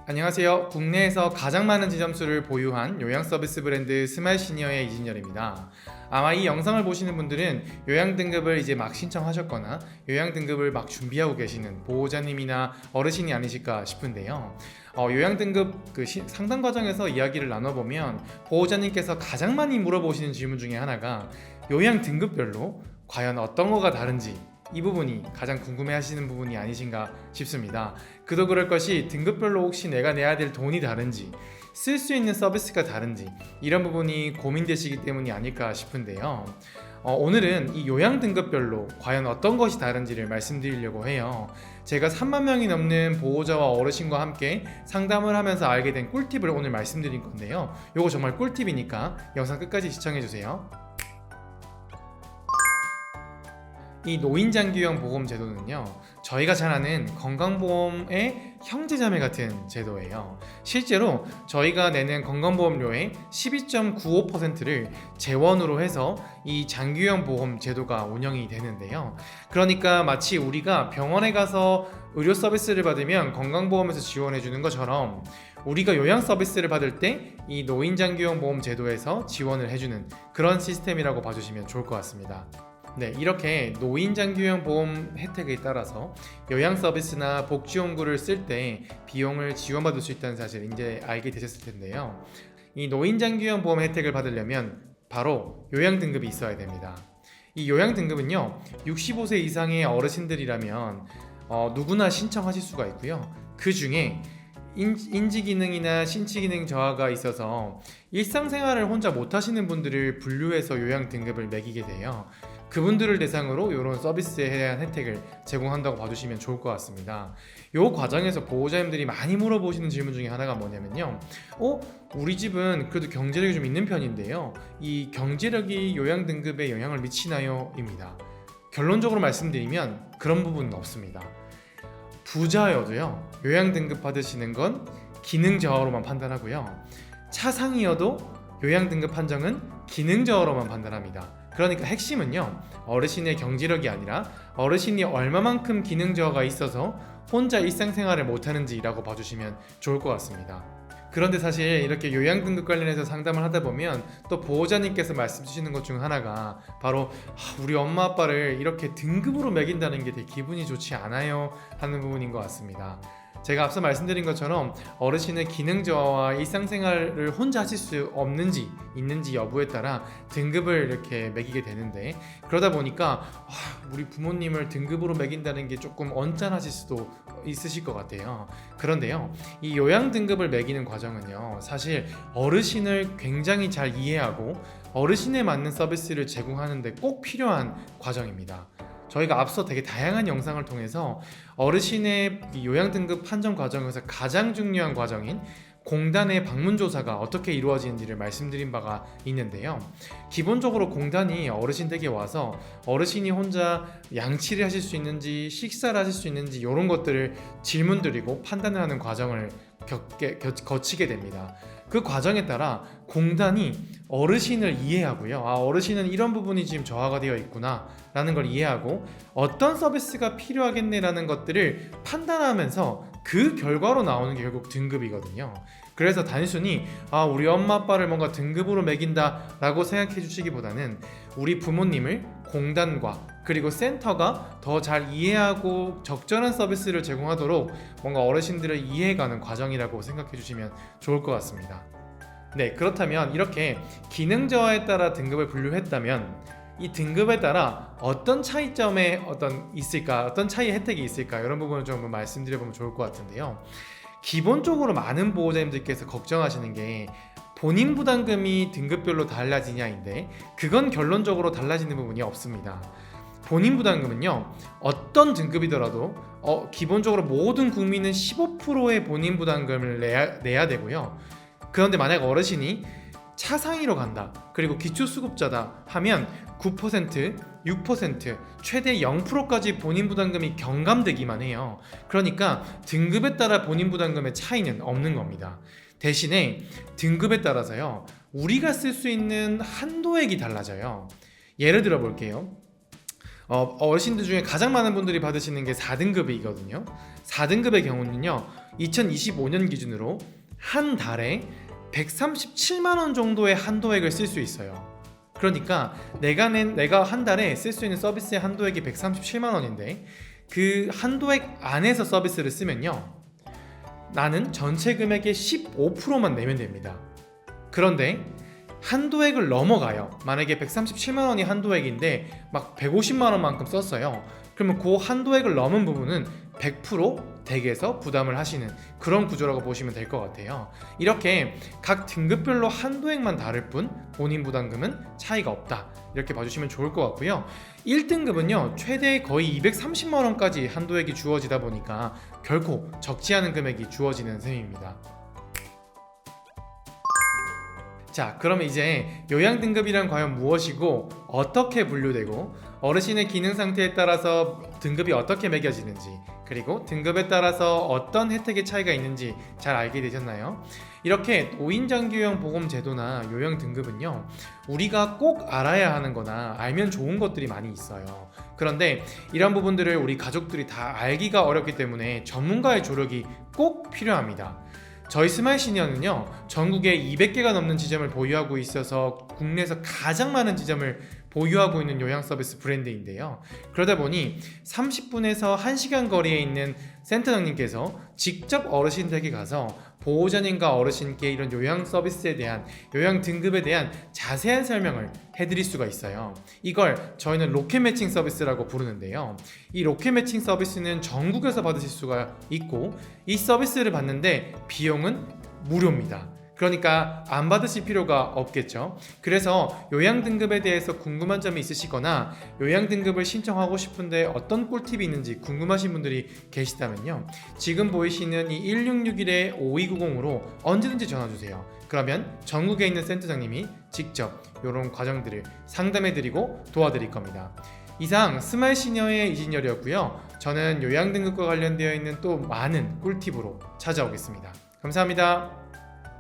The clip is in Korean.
안녕하세요. 국내에서 가장 많은 지점수를 보유한 요양 서비스 브랜드 스마일시니어의 이진열입니다. 아마 이 영상을 보시는 분들은 요양 등급을 이제 막 신청하셨거나 요양 등급을 막 준비하고 계시는 보호자님이나 어르신이 아니실까 싶은데요. 요양 등급 상담 과정에서 이야기를 나눠보면 보호자님께서 가장 많이 물어보시는 질문 중에 하나가 요양 등급별로 과연 어떤 거가 다른지, 이 부분이 가장 궁금해하시는 부분이 아니신가 싶습니다. 그도 그럴 것이 등급별로 혹시 내가 내야 될 돈이 다른지, 쓸 수 있는 서비스가 다른지, 이런 부분이 고민되시기 때문이 아닐까 싶은데요. 오늘은 이 요양 등급별로 과연 어떤 것이 다른지를 말씀드리려고 해요. 제가 3만 명이 넘는 보호자와 어르신과 함께 상담을 하면서 알게 된 꿀팁을 오늘 말씀드릴 건데요. 이거 정말 꿀팁이니까 영상 끝까지 시청해주세요. 이 노인장기요양 보험 제도는요, 저희가 잘 아는 건강보험의 형제자매 같은 제도예요. 실제로 저희가 내는 건강보험료의 12.95%를 재원으로 해서 이 장기요양 보험 제도가 운영이 되는데요. 그러니까 마치 우리가 병원에 가서 의료 서비스를 받으면 건강보험에서 지원해 주는 것처럼, 우리가 요양 서비스를 받을 때 이 노인장기요양 보험 제도에서 지원을 해주는 그런 시스템이라고 봐주시면 좋을 것 같습니다. 네, 이렇게 노인장기요양 보험 혜택에 따라서 요양 서비스나 복지용구를 쓸 때 비용을 지원받을 수 있다는 사실 이제 알게 되셨을 텐데요. 이 노인장기요양 보험 혜택을 받으려면 바로 요양 등급이 있어야 됩니다. 이 요양 등급은요, 65세 이상의 어르신들이라면 누구나 신청하실 수가 있고요. 그 중에 인지기능이나 신체기능 저하가 있어서 일상생활을 혼자 못하시는 분들을 분류해서 요양 등급을 매기게 돼요. 그분들을 대상으로 이런 서비스에 대한 혜택을 제공한다고 봐주시면 좋을 것 같습니다. 이 과정에서 보호자님들이 많이 물어보시는 질문 중에 하나가 뭐냐면요, 우리 집은 그래도 경제력이 좀 있는 편인데요, 이 경제력이 요양 등급에 영향을 미치나요? 입니다. 결론적으로 말씀드리면 그런 부분은 없습니다. 부자여도요, 요양 등급 받으시는 건 기능 저하로만 판단하고요, 차상이어도 요양 등급 판정은 기능 저하로만 판단합니다. 그러니까 핵심은요, 어르신의 경제력이 아니라 어르신이 얼마만큼 기능 저하가 있어서 혼자 일상생활을 못하는지라고 봐주시면 좋을 것 같습니다. 그런데 사실 이렇게 요양 등급 관련해서 상담을 하다 보면 또 보호자님께서 말씀 주시는 것 중 하나가 바로 우리 엄마 아빠를 이렇게 등급으로 매긴다는 게 되게 기분이 좋지 않아요 하는 부분인 것 같습니다. 제가 앞서 말씀드린 것처럼 어르신의 기능 저하와 일상생활을 혼자 하실 수 없는지 있는지 여부에 따라 등급을 이렇게 매기게 되는데, 그러다 보니까 우리 부모님을 등급으로 매긴다는 게 조금 언짢아질 수도 있으실 것 같아요. 그런데요, 이 요양 등급을 매기는 과정은요, 사실 어르신을 굉장히 잘 이해하고 어르신에 맞는 서비스를 제공하는 데 꼭 필요한 과정입니다. 저희가 앞서 되게 다양한 영상을 통해서 어르신의 요양 등급 판정 과정에서 가장 중요한 과정인 공단의 방문 조사가 어떻게 이루어지는지를 말씀드린 바가 있는데요. 기본적으로 공단이 어르신 댁에 와서 어르신이 혼자 양치를 하실 수 있는지 식사를 하실 수 있는지 이런 것들을 질문드리고 판단을 하는 과정을 거치게 됩니다. 그 과정에 따라 공단이 어르신을 이해하고요, 어르신은 이런 부분이 지금 저하가 되어 있구나 라는 걸 이해하고 어떤 서비스가 필요하겠네 라는 것들을 판단하면서 그 결과로 나오는 게 결국 등급이거든요. 그래서 단순히 우리 엄마 아빠를 뭔가 등급으로 매긴다 라고 생각해 주시기보다는 우리 부모님을 공단과 그리고 센터가 더 잘 이해하고 적절한 서비스를 제공하도록 뭔가 어르신들을 이해해가는 과정이라고 생각해 주시면 좋을 것 같습니다. 네, 그렇다면 이렇게 기능 저하에 따라 등급을 분류했다면 이 등급에 따라 어떤 차이점에 있을까, 어떤 차이 혜택이 있을까, 이런 부분을 좀 말씀드려보면 좋을 것 같은데요. 기본적으로 많은 보호자님들께서 걱정하시는 게 본인 부담금이 등급별로 달라지냐인데, 그건 결론적으로 달라지는 부분이 없습니다. 본인 부담금은요, 어떤 등급이더라도 기본적으로 모든 국민은 15%의 본인 부담금을 내야 되고요. 그런데 만약 어르신이 차상위로 간다, 그리고 기초수급자다 하면 9%, 6%, 최대 0%까지 본인 부담금이 경감되기만 해요. 그러니까 등급에 따라 본인 부담금의 차이는 없는 겁니다. 대신에 등급에 따라서요, 우리가 쓸 수 있는 한도액이 달라져요. 예를 들어 볼게요. 어르신들 중에 가장 많은 분들이 받으시는 게 4등급이거든요. 4등급의 경우는요, 2025년 기준으로 한 달에 137만 원 정도의 한도액을 쓸 수 있어요. 그러니까 내가 한 달에 쓸 수 있는 서비스의 한도액이 137만 원인데 그 한도액 안에서 서비스를 쓰면요, 나는 전체 금액의 15%만 내면 됩니다. 그런데 한도액을 넘어가요. 만약에 137만 원이 한도액인데 막 150만 원만큼 썼어요. 그러면 그 한도액을 넘은 부분은 100% 댁에서 부담을 하시는 그런 구조라고 보시면 될 것 같아요. 이렇게 각 등급별로 한도액만 다를 뿐 본인 부담금은 차이가 없다, 이렇게 봐주시면 좋을 것 같고요. 1등급은요 최대 거의 230만 원까지 한도액이 주어지다 보니까 결코 적지 않은 금액이 주어지는 셈입니다. 자, 그러면 이제 요양 등급이란 과연 무엇이고 어떻게 분류되고 어르신의 기능 상태에 따라서 등급이 어떻게 매겨지는지, 그리고 등급에 따라서 어떤 혜택의 차이가 있는지 잘 알게 되셨나요? 이렇게 노인장기요양 보험 제도나 요양 등급은요, 우리가 꼭 알아야 하는 거나 알면 좋은 것들이 많이 있어요. 그런데 이런 부분들을 우리 가족들이 다 알기가 어렵기 때문에 전문가의 조력이 꼭 필요합니다. 저희 스마일 시니어는요 전국에 200개가 넘는 지점을 보유하고 있어서 국내에서 가장 많은 지점을 보유하고 있는 요양 서비스 브랜드인데요. 그러다 보니 30분에서 1시간 거리에 있는 센터장님께서 직접 어르신 댁에 가서 보호자님과 어르신께 이런 요양 서비스에 대한, 요양 등급에 대한 자세한 설명을 해드릴 수가 있어요. 이걸 저희는 로켓 매칭 서비스라고 부르는데요. 이 로켓 매칭 서비스는 전국에서 받으실 수가 있고 이 서비스를 받는데 비용은 무료입니다. 그러니까 안 받으실 필요가 없겠죠. 그래서 요양 등급에 대해서 궁금한 점이 있으시거나 요양 등급을 신청하고 싶은데 어떤 꿀팁이 있는지 궁금하신 분들이 계시다면요, 지금 보이시는 이 1661-5290으로 언제든지 전화주세요. 그러면 전국에 있는 센터장님이 직접 이런 과정들을 상담해드리고 도와드릴 겁니다. 이상 스마일 시니어의 이진열이었고요. 저는 요양 등급과 관련되어 있는 또 많은 꿀팁으로 찾아오겠습니다. 감사합니다.